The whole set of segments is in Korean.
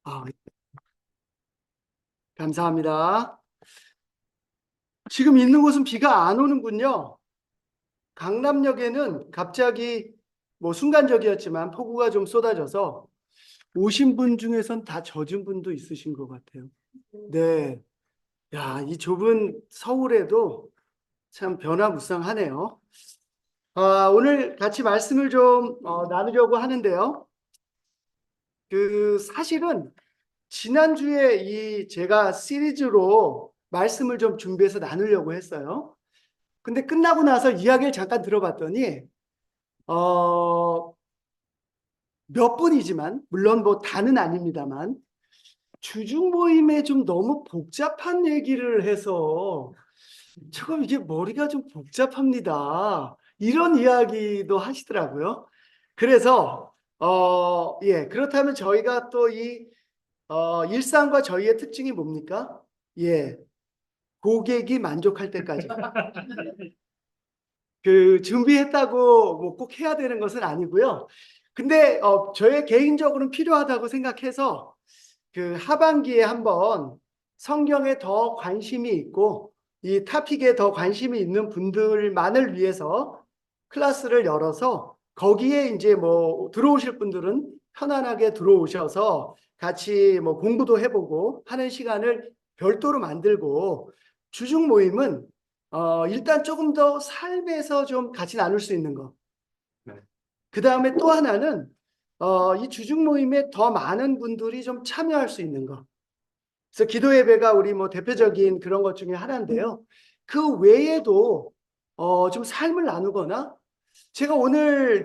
아, 감사합니다. 지금 있는 곳은 비가 안 오는군요. 강남역에는 갑자기 순간적이었지만 폭우가 좀 쏟아져서 오신 분 중에선 다 젖은 분도 있으신 것 같아요. 네. 야, 이 좁은 서울에도 참 변화무쌍하네요. 오늘 같이 말씀을 좀 나누려고 하는데요. 사실은 지난주에 제가 시리즈로 말씀을 좀 준비해서 나누려고 했어요. 근데 끝나고 나서 이야기를 잠깐 들어봤더니 어, 몇 분이지만 물론 다는 아닙니다만 주중 모임에 좀 너무 복잡한 얘기를 해서 조금 이게 머리가 좀 복잡합니다. 이런 이야기도 하시더라고요. 그래서 예, 그렇다면 저희가 또 일상과 저희의 특징이 뭡니까? 예, 고객이 만족할 때까지. 준비했다고 꼭 해야 되는 것은 아니고요. 근데 저의 개인적으로는 필요하다고 생각해서 하반기에 한번 성경에 더 관심이 있고 이 타픽에 더 관심이 있는 분들만을 위해서 클래스를 열어서 거기에 이제 들어오실 분들은 편안하게 들어오셔서 같이 공부도 해보고 하는 시간을 별도로 만들고, 주중 모임은 일단 조금 더 삶에서 좀 같이 나눌 수 있는 거. 네. 그 다음에 또 하나는 이 주중 모임에 더 많은 분들이 좀 참여할 수 있는 거. 그래서 기도 예배가 우리 대표적인 그런 것 중에 하나인데요. 그 외에도 좀 삶을 나누거나, 제가 오늘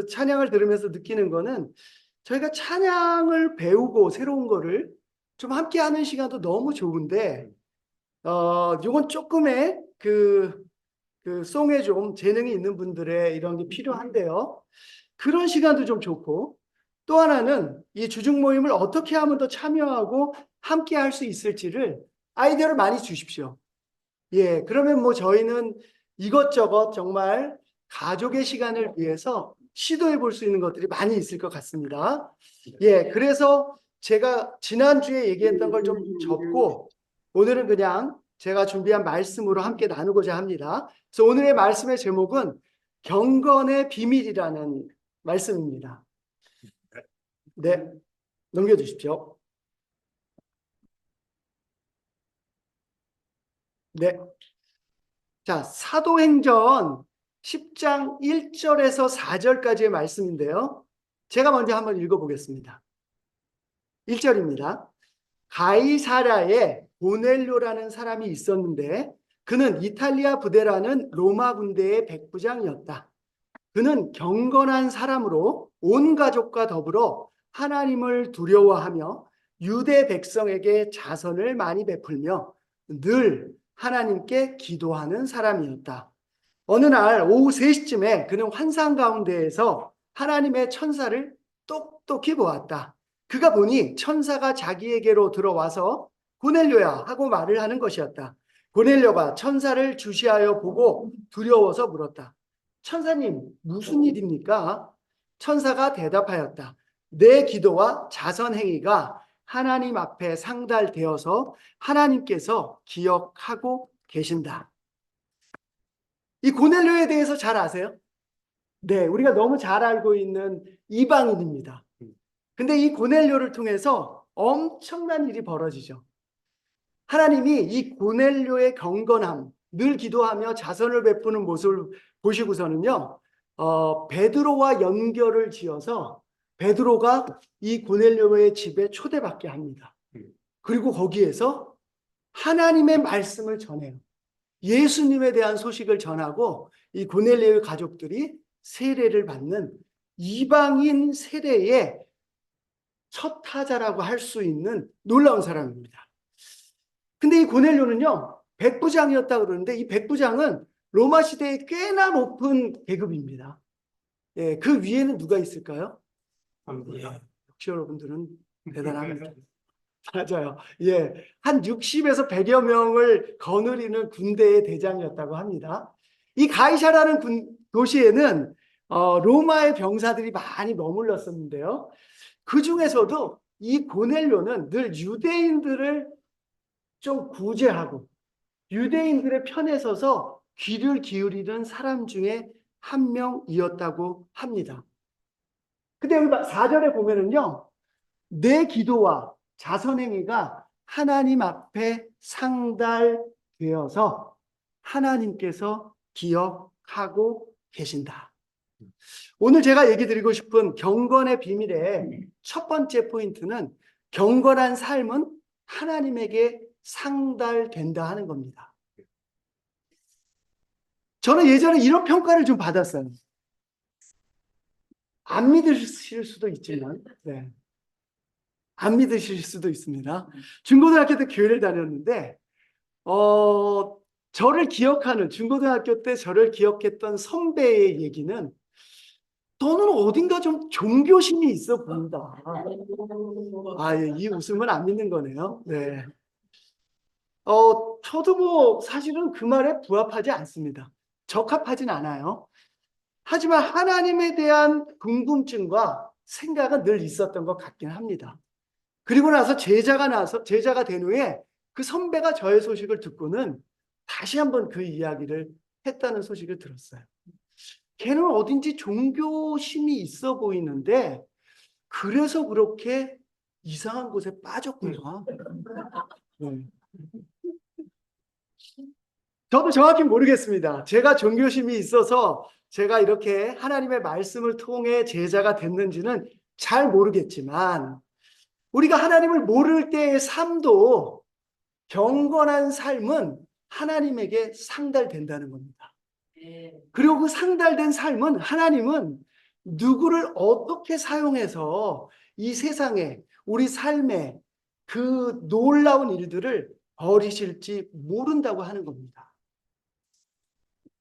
찬양을 들으면서 느끼는 거는 저희가 찬양을 배우고 새로운 거를 좀 함께 하는 시간도 너무 좋은데, 요건 조금의 송에 좀 재능이 있는 분들의 이런 게 필요한데요. 그런 시간도 좀 좋고, 또 하나는 이 주중 모임을 어떻게 하면 더 참여하고 함께 할 수 있을지를 아이디어를 많이 주십시오. 예, 그러면 저희는 이것저것 정말 가족의 시간을 위해서 시도해 볼 수 있는 것들이 많이 있을 것 같습니다. 예, 그래서 제가 지난주에 얘기했던 걸 좀 접고 오늘은 그냥 제가 준비한 말씀으로 함께 나누고자 합니다. 그래서 오늘의 말씀의 제목은 경건의 비밀이라는 말씀입니다. 네, 넘겨주십시오. 네. 자, 사도행전 10장 1절에서 4절까지의 말씀인데요. 제가 먼저 한번 읽어보겠습니다. 1절입니다. 가이사랴에 고넬료라는 사람이 있었는데 그는 이탈리아 부대라는 로마 군대의 백부장이었다. 그는 경건한 사람으로 온 가족과 더불어 하나님을 두려워하며 유대 백성에게 자선을 많이 베풀며 늘 하나님께 기도하는 사람이었다. 어느 날 오후 3시쯤에 그는 환상 가운데에서 하나님의 천사를 똑똑히 보았다. 그가 보니 천사가 자기에게로 들어와서 고넬료야 하고 말을 하는 것이었다. 고넬료가 천사를 주시하여 보고 두려워서 물었다. 천사님, 무슨 일입니까? 천사가 대답하였다. 내 기도와 자선 행위가 하나님 앞에 상달되어서 하나님께서 기억하고 계신다. 이 고넬료에 대해서 잘 아세요? 네, 우리가 너무 잘 알고 있는 이방인입니다. 근데 이 고넬료를 통해서 엄청난 일이 벌어지죠. 하나님이 이 고넬료의 경건함, 늘 기도하며 자선을 베푸는 모습을 보시고서는요, 베드로와 연결을 지어서 베드로가 이 고넬료의 집에 초대받게 합니다. 그리고 거기에서 하나님의 말씀을 전해요. 예수님에 대한 소식을 전하고 이 고넬료의 가족들이 세례를 받는 이방인 세례의 첫 타자라고 할 수 있는 놀라운 사람입니다. 근데 이 고넬료는요, 백부장이었다 그러는데 이 백부장은 로마 시대에 꽤나 높은 계급입니다. 예, 그 위에는 누가 있을까요? 예, 역시 여러분들은 대단합니다. 맞아요. 예, 한 60에서 100여 명을 거느리는 군대의 대장이었다고 합니다. 이 가이사라는 도시에는 로마의 병사들이 많이 머물렀었는데요. 그 중에서도 이 고넬료는 늘 유대인들을 좀 구제하고 유대인들의 편에 서서 귀를 기울이는 사람 중에 한 명이었다고 합니다. 근데 여기 4절에 보면은요, 내 기도와 자선행위가 하나님 앞에 상달되어서 하나님께서 기억하고 계신다. 오늘 제가 얘기 드리고 싶은 경건의 비밀의 첫 번째 포인트는 경건한 삶은 하나님에게 상달된다 하는 겁니다. 저는 예전에 이런 평가를 좀 받았어요. 안 믿으실 수도 있지만, 네. 안 믿으실 수도 있습니다. 중고등학교 때 교회를 다녔는데, 저를 기억하는, 중고등학교 때 저를 기억했던 선배의 얘기는, 너는 어딘가 좀 종교심이 있어 보인다. 이 웃음은 안 믿는 거네요. 네. 저도 뭐 사실은 그 말에 부합하지 않습니다. 적합하진 않아요. 하지만 하나님에 대한 궁금증과 생각은 늘 있었던 것 같긴 합니다. 그리고 나서 제자가 된 후에 그 선배가 저의 소식을 듣고는 다시 한번 그 이야기를 했다는 소식을 들었어요. 걔는 어딘지 종교심이 있어 보이는데 그래서 그렇게 이상한 곳에 빠졌구나. 네. 저도 정확히 모르겠습니다. 제가 종교심이 있어서 제가 이렇게 하나님의 말씀을 통해 제자가 됐는지는 잘 모르겠지만 우리가 하나님을 모를 때의 삶도 경건한 삶은 하나님에게 상달된다는 겁니다. 그리고 그 상달된 삶은 하나님은 누구를 어떻게 사용해서 이 세상에 우리 삶에 그 놀라운 일들을 벌이실지 모른다고 하는 겁니다.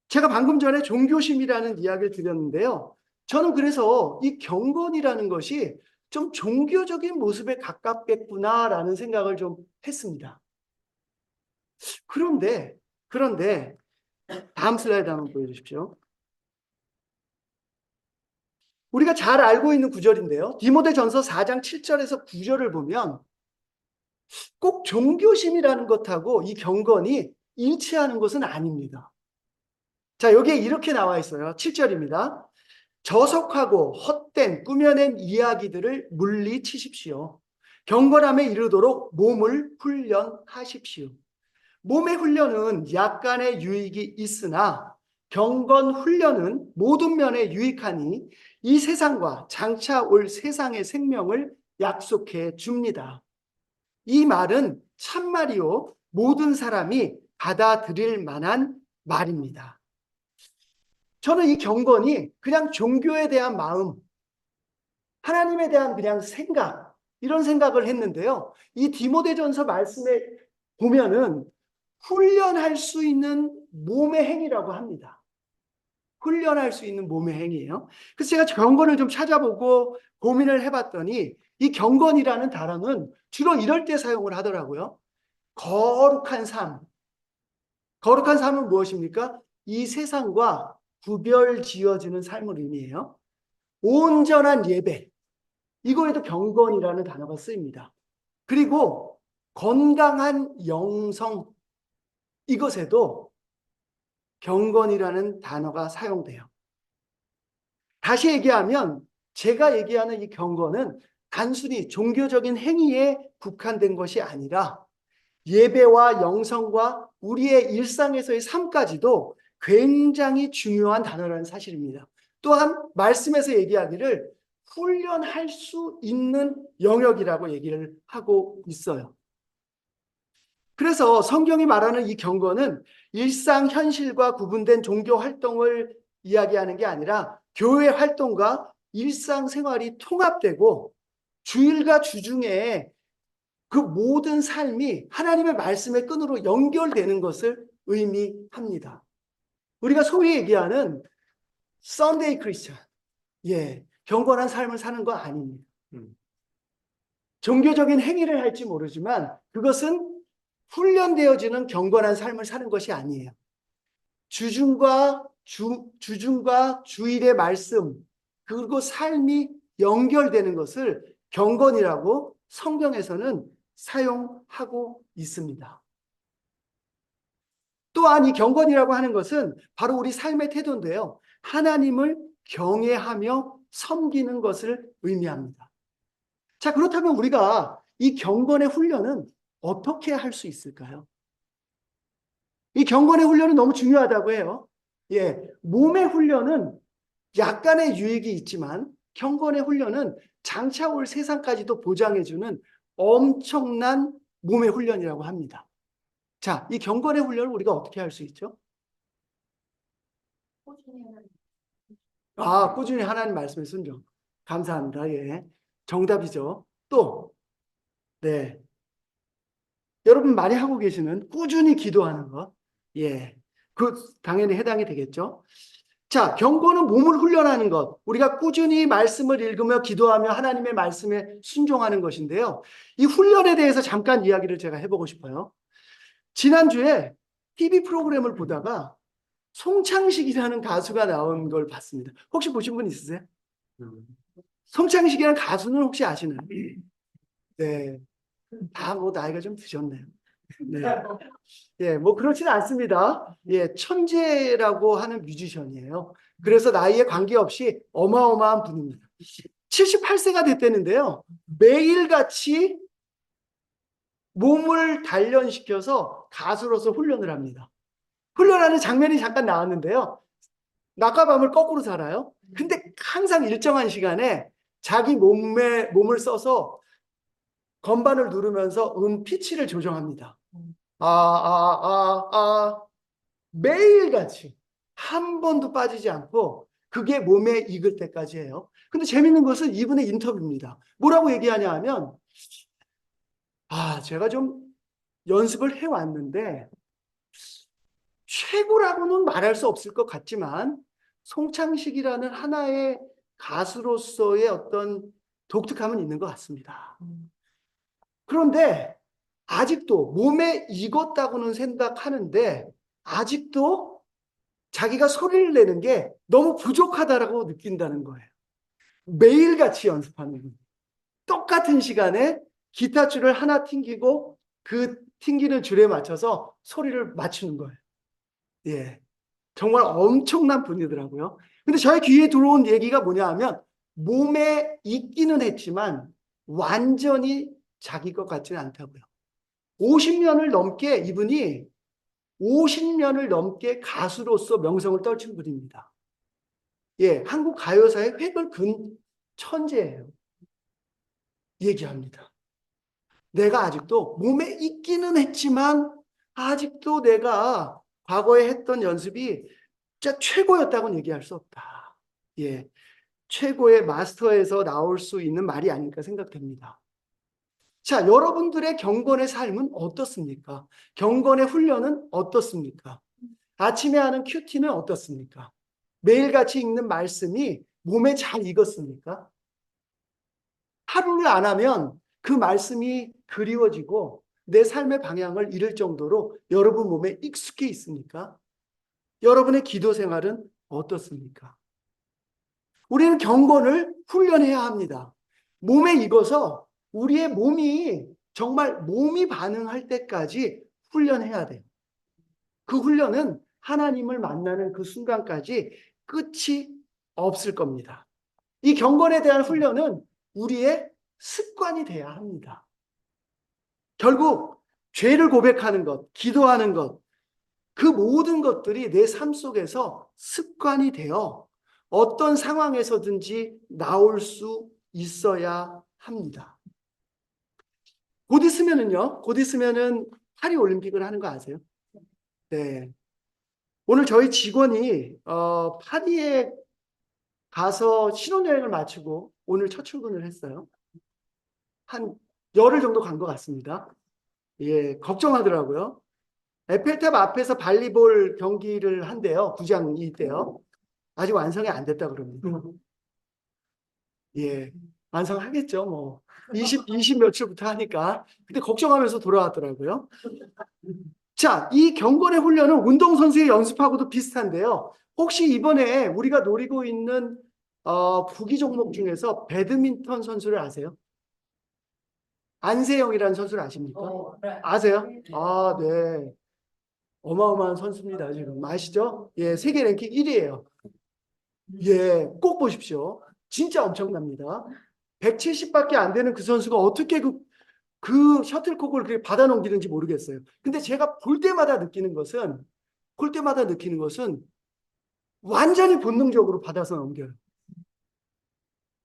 제가 방금 전에 종교심이라는 이야기를 드렸는데요. 저는 그래서 이 경건이라는 것이 좀 종교적인 모습에 가깝겠구나라는 생각을 좀 했습니다. 그런데 다음 슬라이드 한번 보여주십시오. 우리가 잘 알고 있는 구절인데요. 디모데전서 4장 7절에서 9절을 보면 꼭 종교심이라는 것하고 이 경건이 일치하는 것은 아닙니다. 자, 여기에 이렇게 나와 있어요. 7절입니다. 저속하고 헛된 꾸며낸 이야기들을 물리치십시오. 경건함에 이르도록 몸을 훈련하십시오. 몸의 훈련은 약간의 유익이 있으나 경건 훈련은 모든 면에 유익하니 이 세상과 장차 올 세상의 생명을 약속해 줍니다. 이 말은 참말이요 모든 사람이 받아들일 만한 말입니다. 저는 이 경건이 그냥 종교에 대한 마음, 하나님에 대한 그냥 생각, 이런 생각을 했는데요. 이 디모데전서 말씀에 보면은 훈련할 수 있는 몸의 행위라고 합니다. 훈련할 수 있는 몸의 행위예요. 그래서 제가 경건을 좀 찾아보고 고민을 해봤더니 이 경건이라는 단어는 주로 이럴 때 사용을 하더라고요. 거룩한 삶. 거룩한 삶은 무엇입니까? 이 세상과 구별 지어지는 삶을 의미해요. 온전한 예배. 이거에도 경건이라는 단어가 쓰입니다. 그리고 건강한 영성. 이것에도 경건이라는 단어가 사용돼요. 다시 얘기하면 제가 얘기하는 이 경건은 단순히 종교적인 행위에 국한된 것이 아니라 예배와 영성과 우리의 일상에서의 삶까지도 굉장히 중요한 단어라는 사실입니다. 또한 말씀에서 얘기하기를 훈련할 수 있는 영역이라고 얘기를 하고 있어요. 그래서 성경이 말하는 이 경건은 일상 현실과 구분된 종교 활동을 이야기하는 게 아니라 교회 활동과 일상생활이 통합되고 주일과 주중에 그 모든 삶이 하나님의 말씀의 끈으로 연결되는 것을 의미합니다. 우리가 소위 얘기하는 썬데이 크리스천, 경건한 삶을 사는 거 아닙니다. 종교적인 행위를 할지 모르지만 그것은 훈련되어지는 경건한 삶을 사는 것이 아니에요. 주중과 주일의 말씀 그리고 삶이 연결되는 것을 경건이라고 성경에서는 사용하고 있습니다. 또한 이 경건이라고 하는 것은 바로 우리 삶의 태도인데요. 하나님을 경외하며 섬기는 것을 의미합니다. 자, 그렇다면 우리가 이 경건의 훈련은 어떻게 할 수 있을까요? 이 경건의 훈련은 너무 중요하다고 해요. 예, 몸의 훈련은 약간의 유익이 있지만 경건의 훈련은 장차 올 세상까지도 보장해주는 엄청난 몸의 훈련이라고 합니다. 자, 이 경건의 훈련을 우리가 어떻게 할 수 있죠? 꾸준히 하나님 말씀에 순종. 감사합니다. 예. 정답이죠. 또, 네. 여러분 많이 하고 계시는 꾸준히 기도하는 것. 예. 그, 당연히 해당이 되겠죠. 자, 경건은 몸을 훈련하는 것. 우리가 꾸준히 말씀을 읽으며 기도하며 하나님의 말씀에 순종하는 것인데요. 이 훈련에 대해서 잠깐 이야기를 제가 해보고 싶어요. 지난주에 TV 프로그램을 보다가 송창식이라는 가수가 나온 걸 봤습니다. 혹시 보신 분 있으세요? 송창식이라는 가수는 혹시 아시나요? 네. 다 뭐 나이가 좀 드셨네요. 네. 예, 뭐 그렇지는 않습니다. 예, 천재라고 하는 뮤지션이에요. 그래서 나이에 관계없이 어마어마한 분입니다. 78세가 됐다는데요. 매일같이 몸을 단련시켜서 가수로서 훈련을 합니다. 훈련하는 장면이 잠깐 나왔는데요. 낮과 밤을 거꾸로 살아요. 근데 항상 일정한 시간에 자기 몸을 써서 건반을 누르면서 피치를 조정합니다. 매일같이 한 번도 빠지지 않고 그게 몸에 익을 때까지 해요. 근데 재밌는 것은 이분의 인터뷰입니다. 뭐라고 얘기하냐 하면 제가 좀 연습을 해왔는데 최고라고는 말할 수 없을 것 같지만 송창식이라는 하나의 가수로서의 어떤 독특함은 있는 것 같습니다. 그런데 아직도 몸에 익었다고는 생각하는데 아직도 자기가 소리를 내는 게 너무 부족하다라고 느낀다는 거예요. 매일같이 연습하는 거예요. 똑같은 시간에 기타 줄을 하나 튕기고 그 튕기는 줄에 맞춰서 소리를 맞추는 거예요. 예. 정말 엄청난 분이더라고요. 근데 저의 귀에 들어온 얘기가 뭐냐 하면 몸에 익기는 했지만 완전히 자기 것 같지는 않다고요. 50년을 넘게 이분이 50년을 넘게 가수로서 명성을 떨친 분입니다. 예, 한국 가요사의 획을 그은 천재예요. 얘기합니다. 내가 아직도 몸에 익기는 했지만 아직도 내가 과거에 했던 연습이 진짜 최고였다고는 얘기할 수 없다. 예, 최고의 마스터에서 나올 수 있는 말이 아닐까 생각됩니다. 자, 여러분들의 경건의 삶은 어떻습니까? 경건의 훈련은 어떻습니까? 아침에 하는 큐티는 어떻습니까? 매일같이 읽는 말씀이 몸에 잘 익었습니까? 하루를 안 하면 그 말씀이 그리워지고 내 삶의 방향을 잃을 정도로 여러분 몸에 익숙해 있습니까? 여러분의 기도 생활은 어떻습니까? 우리는 경건을 훈련해야 합니다. 몸에 익어서 우리의 몸이 정말 몸이 반응할 때까지 훈련해야 돼요. 그 훈련은 하나님을 만나는 그 순간까지 끝이 없을 겁니다. 이 경건에 대한 훈련은 우리의 습관이 돼야 합니다. 결국 죄를 고백하는 것, 기도하는 것, 그 모든 것들이 내 삶 속에서 습관이 되어 어떤 상황에서든지 나올 수 있어야 합니다. 곧 있으면은 파리 올림픽을 하는 거 아세요? 네. 오늘 저희 직원이 파리에 가서 신혼여행을 마치고 오늘 첫 출근을 했어요. 한 열흘 정도 간 것 같습니다. 예, 걱정하더라고요. 에펠탑 앞에서 발리볼 경기를 한대요. 구장이 있대요. 아직 완성이 안 됐다 그럽니다. 예, 완성하겠죠. 뭐 20 며칠부터 하니까. 근데 걱정하면서 돌아왔더라고요. 자, 이 경건의 훈련은 운동선수의 연습하고도 비슷한데요. 혹시 이번에 우리가 노리고 있는 구기 종목 중에서 배드민턴 선수를 아세요? 안세영이라는 선수를 아십니까? 네. 아세요? 아, 네. 어마어마한 선수입니다, 지금. 아시죠? 예, 세계 랭킹 1위예요. 예, 꼭 보십시오. 진짜 엄청납니다. 170밖에 안 되는 그 선수가 어떻게 그 셔틀콕을 그렇게 받아 넘기는지 모르겠어요. 근데 제가 볼 때마다 느끼는 것은 완전히 본능적으로 받아서 넘겨요.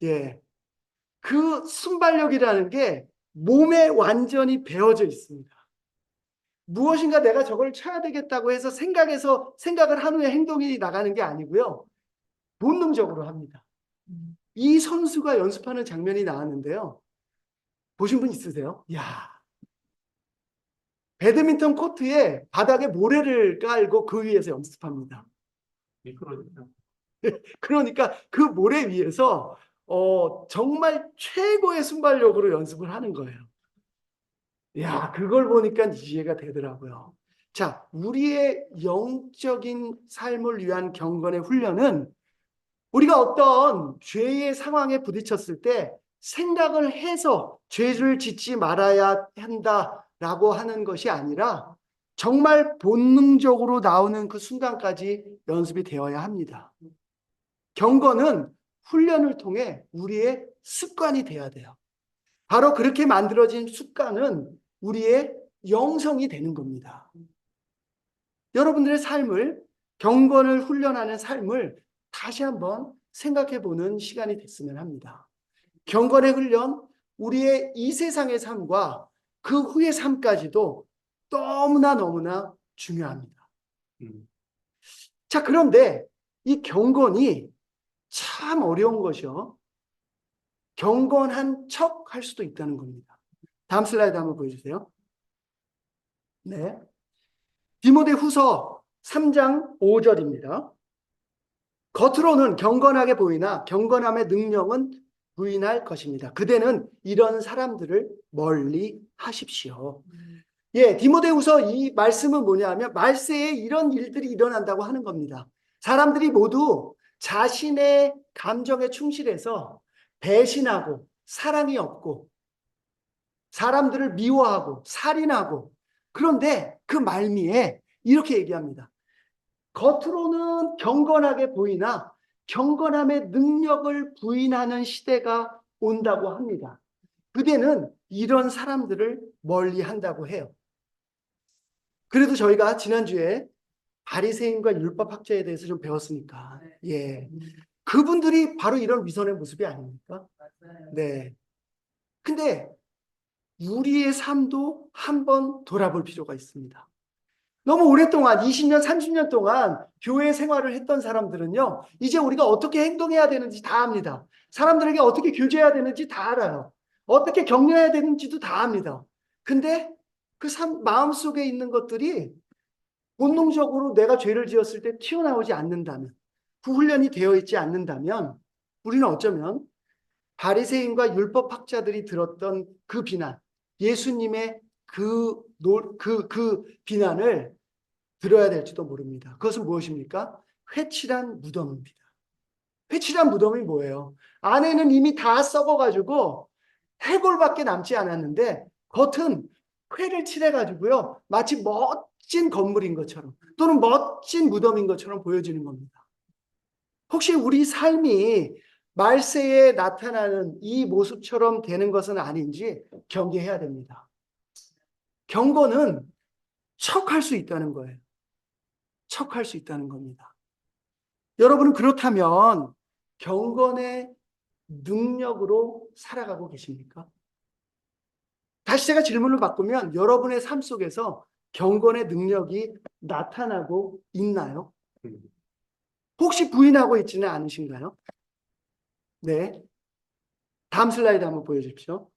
예. 그 순발력이라는 게 몸에 완전히 배어져 있습니다. 무엇인가 내가 저걸 쳐야 되겠다고 해서 생각을 한 후에 행동이 나가는 게 아니고요. 본능적으로 합니다. 이 선수가 연습하는 장면이 나왔는데요. 보신 분 있으세요? 야, 배드민턴 코트에 바닥에 모래를 깔고 그 위에서 연습합니다. 그러니까 그 모래 위에서 정말 최고의 순발력으로 연습을 하는 거예요. 야, 그걸 보니까 이해가 되더라고요. 자, 우리의 영적인 삶을 위한 경건의 훈련은 우리가 어떤 죄의 상황에 부딪혔을 때 생각을 해서 죄를 짓지 말아야 한다라고 하는 것이 아니라 정말 본능적으로 나오는 그 순간까지 연습이 되어야 합니다. 경건은 훈련을 통해 우리의 습관이 돼야 돼요. 바로 그렇게 만들어진 습관은 우리의 영성이 되는 겁니다. 여러분들의 삶을, 경건을 훈련하는 삶을 다시 한번 생각해 보는 시간이 됐으면 합니다. 경건의 훈련, 우리의 이 세상의 삶과 그 후의 삶까지도 너무나 중요합니다. 자, 그런데 이 경건이 참 어려운 것이요. 경건한 척 할 수도 있다는 겁니다. 다음 슬라이드 한번 보여주세요. 네. 디모데 후서 3장 5절입니다. 겉으로는 경건하게 보이나 경건함의 능력은 부인할 것입니다. 그대는 이런 사람들을 멀리 하십시오. 예, 디모데후서 이 말씀은 뭐냐면 말세에 이런 일들이 일어난다고 하는 겁니다. 사람들이 모두 자신의 감정에 충실해서 배신하고 사랑이 없고 사람들을 미워하고 살인하고 그런데 그 말미에 이렇게 얘기합니다. 겉으로는 경건하게 보이나 경건함의 능력을 부인하는 시대가 온다고 합니다. 그대는 이런 사람들을 멀리 한다고 해요. 그래도 저희가 지난주에 바리새인과 율법학자에 대해서 좀 배웠으니까 예, 그분들이 바로 이런 위선의 모습이 아닙니까? 네. 근데 우리의 삶도 한번 돌아볼 필요가 있습니다. 너무 오랫동안 20년, 30년 동안 교회 생활을 했던 사람들은요. 이제 우리가 어떻게 행동해야 되는지 다 압니다. 사람들에게 어떻게 교제해야 되는지 다 알아요. 어떻게 격려해야 되는지도 다 압니다. 근데 그 마음속에 있는 것들이 본능적으로 내가 죄를 지었을 때 튀어나오지 않는다면, 그 훈련이 되어 있지 않는다면 우리는 어쩌면 바리새인과 율법학자들이 들었던 그 비난, 예수님의 그 비난을 들어야 될지도 모릅니다. 그것은 무엇입니까? 회칠한 무덤입니다. 회칠한 무덤이 뭐예요? 안에는 이미 다 썩어가지고 해골밖에 남지 않았는데 겉은 회를 칠해가지고요. 마치 멋진 건물인 것처럼 또는 멋진 무덤인 것처럼 보여지는 겁니다. 혹시 우리 삶이 말세에 나타나는 이 모습처럼 되는 것은 아닌지 경계해야 됩니다. 경건은 척할 수 있다는 거예요. 척할 수 있다는 겁니다. 여러분은 그렇다면 경건의 능력으로 살아가고 계십니까? 다시 제가 질문을 바꾸면 여러분의 삶 속에서 경건의 능력이 나타나고 있나요? 혹시 부인하고 있지는 않으신가요? 네. 다음 슬라이드 한번 보여주십시오.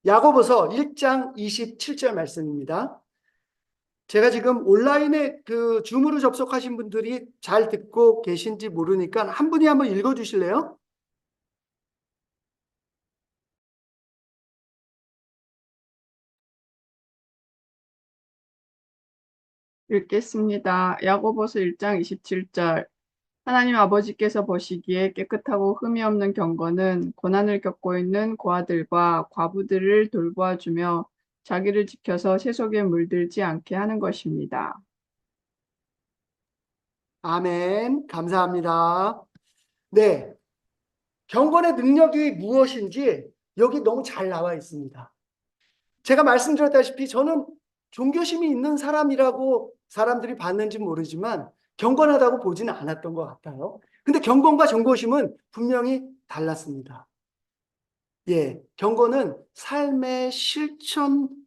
야고보서 1장 27절 말씀입니다. 제가 지금 온라인에 그 줌으로 접속하신 분들이 잘 듣고 계신지 모르니까 한 분이 한번 읽어 주실래요? 읽겠습니다. 야고보서 1장 27절. 하나님 아버지께서 보시기에 깨끗하고 흠이 없는 경건은 고난을 겪고 있는 고아들과 과부들을 돌보아주며 자기를 지켜서 세속에 물들지 않게 하는 것입니다. 아멘. 감사합니다. 네. 경건의 능력이 무엇인지 여기 너무 잘 나와 있습니다. 제가 말씀드렸다시피 저는 종교심이 있는 사람이라고 사람들이 봤는지 모르지만 경건하다고 보지는 않았던 것 같아요. 근데 경건과 존귀심은 분명히 달랐습니다. 예, 경건은 삶에 실천되어지는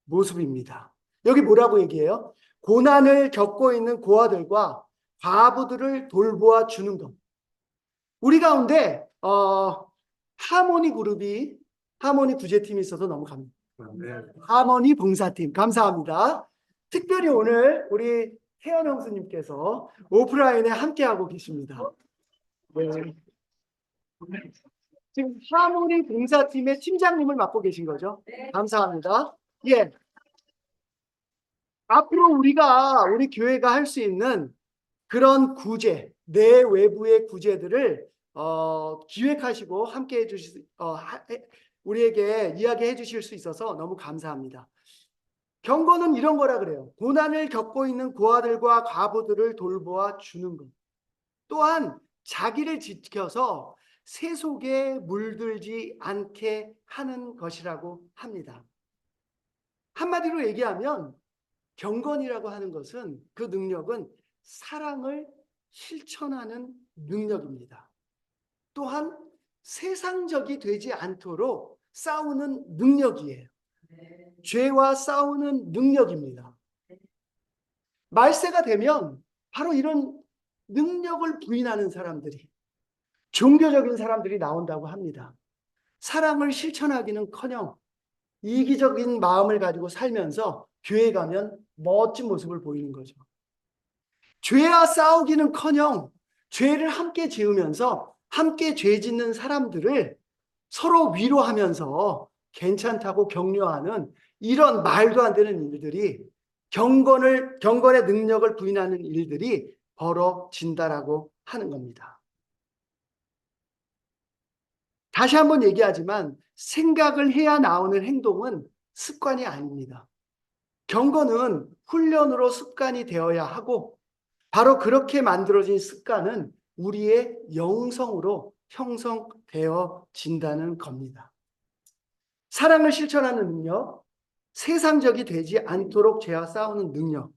모습입니다. 여기 뭐라고 얘기해요? 고난을 겪고 있는 고아들과 과부들을 돌보아 주는 것. 우리 가운데 하모니 그룹이 하모니 구제팀이 있어서 너무 감사합니다. 하모니 봉사팀 감사합니다. 특별히 오늘 우리 태연 형수님께서 오프라인에 함께하고 계십니다. 네. 지금 하모니 봉사팀의 팀장님을 맡고 계신 거죠? 감사합니다. 예, 앞으로 우리 교회가 할 수 있는 그런 구제, 내 외부의 구제들을 기획하시고 함께 우리에게 이야기해 주실 수 있어서 너무 감사합니다. 경건은 이런 거라 그래요. 고난을 겪고 있는 고아들과 과부들을 돌보아 주는 것. 또한 자기를 지켜서 세속에 물들지 않게 하는 것이라고 합니다. 한마디로 얘기하면 경건이라고 하는 것은 그 능력은 사랑을 실천하는 능력입니다. 또한 세상적이 되지 않도록 싸우는 능력이에요. 죄와 싸우는 능력입니다. 말세가 되면 바로 이런 능력을 부인하는 사람들이, 종교적인 사람들이 나온다고 합니다. 사랑을 실천하기는커녕 이기적인 마음을 가지고 살면서 교회 가면 멋진 모습을 보이는 거죠. 죄와 싸우기는커녕 죄를 함께 지으면서 함께 죄 짓는 사람들을 서로 위로하면서 괜찮다고 격려하는 이런 말도 안 되는 일들이 경건의 능력을 부인하는 일들이 벌어진다라고 하는 겁니다. 다시 한번 얘기하지만 생각을 해야 나오는 행동은 습관이 아닙니다. 경건은 훈련으로 습관이 되어야 하고 바로 그렇게 만들어진 습관은 우리의 영성으로 형성되어진다는 겁니다. 사랑을 실천하는 능력, 세상적이 되지 않도록 죄와 싸우는 능력.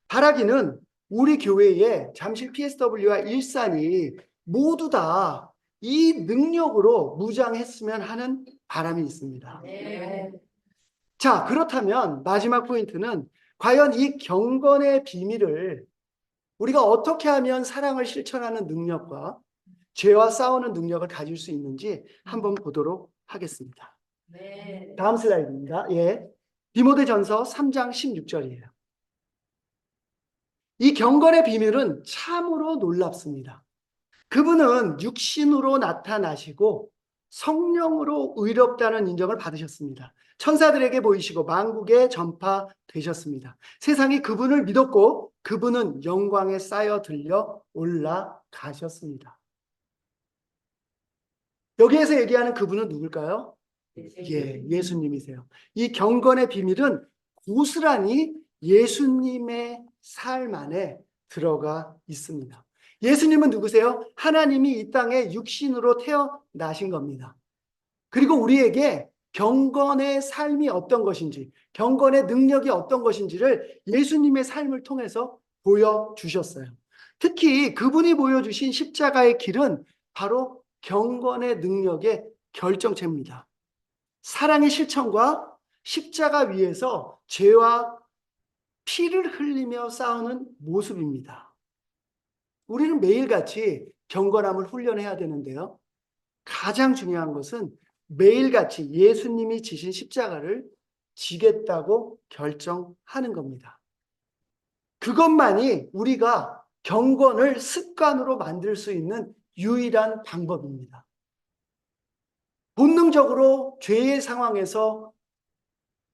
바라기는 우리 교회에 잠실 PSW와 일산이 모두 다 이 능력으로 무장했으면 하는 바람이 있습니다. 네. 자, 그렇다면 마지막 포인트는 과연 이 경건의 비밀을 우리가 어떻게 하면 사랑을 실천하는 능력과 죄와 싸우는 능력을 가질 수 있는지 한번 보도록 하겠습니다. 네. 다음 슬라이드입니다. 예. 디모데전서 3장 16절이에요. 이 경건의 비밀은 참으로 놀랍습니다. 그분은 육신으로 나타나시고 성령으로 의롭다는 인정을 받으셨습니다. 천사들에게 보이시고 만국에 전파되셨습니다. 세상이 그분을 믿었고 그분은 영광에 쌓여 들려 올라가셨습니다. 여기에서 얘기하는 그분은 누굴까요? 예, 예수님이세요. 이 경건의 비밀은 고스란히 예수님의 삶 안에 들어가 있습니다. 예수님은 누구세요? 하나님이 이 땅에 육신으로 태어나신 겁니다. 그리고 우리에게 경건의 삶이 어떤 것인지, 경건의 능력이 어떤 것인지를 예수님의 삶을 통해서 보여주셨어요. 특히 그분이 보여주신 십자가의 길은 바로 경건의 능력의 결정체입니다. 사랑의 실천과 십자가 위에서 죄와 피를 흘리며 싸우는 모습입니다. 우리는 매일같이 경건함을 훈련해야 되는데요. 가장 중요한 것은 매일같이 예수님이 지신 십자가를 지겠다고 결정하는 겁니다. 그것만이 우리가 경건을 습관으로 만들 수 있는 유일한 방법입니다. 본능적으로 죄의 상황에서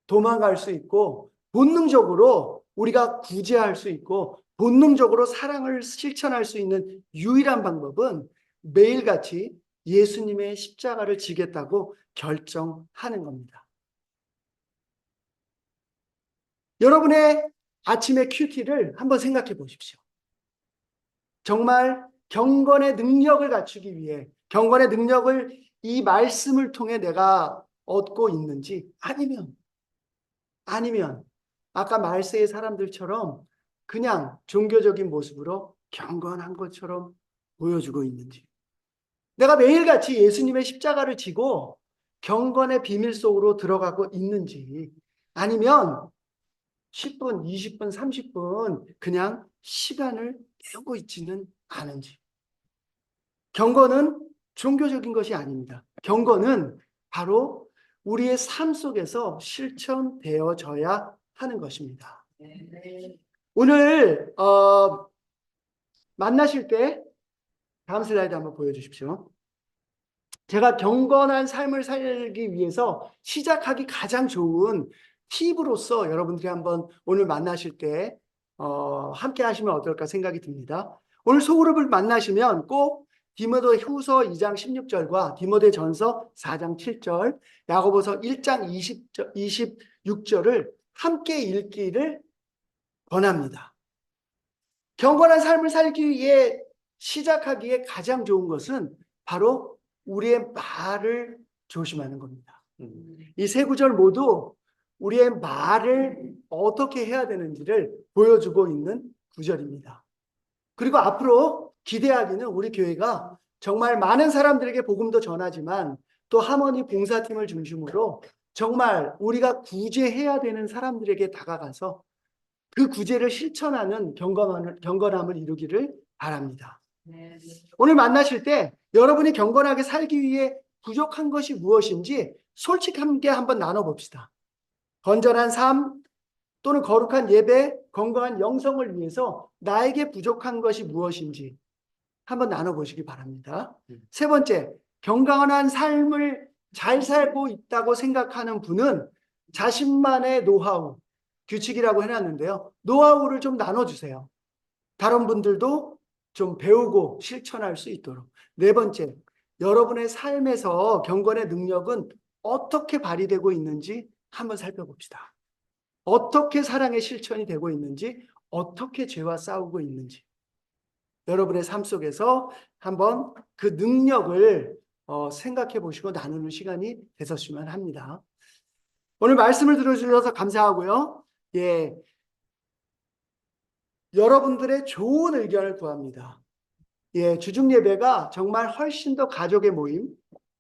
도망갈 수 있고 본능적으로 우리가 구제할 수 있고 본능적으로 사랑을 실천할 수 있는 유일한 방법은 매일같이 예수님의 십자가를 지겠다고 결정하는 겁니다. 여러분의 아침의 큐티를 한번 생각해 보십시오. 정말 경건의 능력을 갖추기 위해, 경건의 능력을 이 말씀을 통해 내가 얻고 있는지, 아니면 아까 말세의 사람들처럼 그냥 종교적인 모습으로 경건한 것처럼 보여주고 있는지, 내가 매일같이 예수님의 십자가를 지고 경건의 비밀 속으로 들어가고 있는지, 아니면 10분, 20분, 30분 그냥 시간을 때우고 있지는 않은지. 경건은 종교적인 것이 아닙니다. 경건은 바로 우리의 삶 속에서 실천되어져야 하는 것입니다. 오늘 만나실 때 다음 슬라이드 한번 보여주십시오. 제가 경건한 삶을 살기 위해서 시작하기 가장 좋은 팁으로서 여러분들이 한번 오늘 만나실 때 함께 하시면 어떨까 생각이 듭니다. 오늘 소그룹을 만나시면 꼭 디모데 후서 2장 16절과 디모데 전서 4장 7절, 야고보서 1장 26절을 함께 읽기를 권합니다. 경건한 삶을 살기 위해 시작하기에 가장 좋은 것은 바로 우리의 말을 조심하는 겁니다. 이 세 구절 모두 우리의 말을 어떻게 해야 되는지를 보여주고 있는 구절입니다. 그리고 앞으로 기대하기는 우리 교회가 정말 많은 사람들에게 복음도 전하지만 또 하모니 봉사팀을 중심으로 정말 우리가 구제해야 되는 사람들에게 다가가서 그 구제를 실천하는 경건함을 이루기를 바랍니다. 오늘 만나실 때 여러분이 경건하게 살기 위해 부족한 것이 무엇인지 솔직하게 한번 나눠봅시다. 건전한 삶 또는 거룩한 예배, 건강한 영성을 위해서 나에게 부족한 것이 무엇인지 한번 나눠보시기 바랍니다. 세 번째, 건강한 삶을 잘 살고 있다고 생각하는 분은 자신만의 노하우, 규칙이라고 해놨는데요. 노하우를 좀 나눠주세요. 다른 분들도 좀 배우고 실천할 수 있도록. 네 번째, 여러분의 삶에서 경건의 능력은 어떻게 발휘되고 있는지 한번 살펴봅시다. 어떻게 사랑의 실천이 되고 있는지, 어떻게 죄와 싸우고 있는지. 여러분의 삶 속에서 한번 그 능력을 생각해 보시고 나누는 시간이 되셨으면 합니다. 오늘 말씀을 들어주셔서 감사하고요. 예, 여러분들의 좋은 의견을 구합니다. 예, 주중 예배가 정말 훨씬 더 가족의 모임,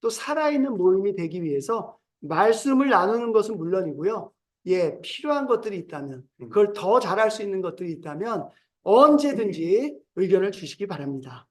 또 살아있는 모임이 되기 위해서 말씀을 나누는 것은 물론이고요. 예, 필요한 것들이 있다면, 그걸 더 잘할 수 있는 것들이 있다면 언제든지 의견을 주시기 바랍니다.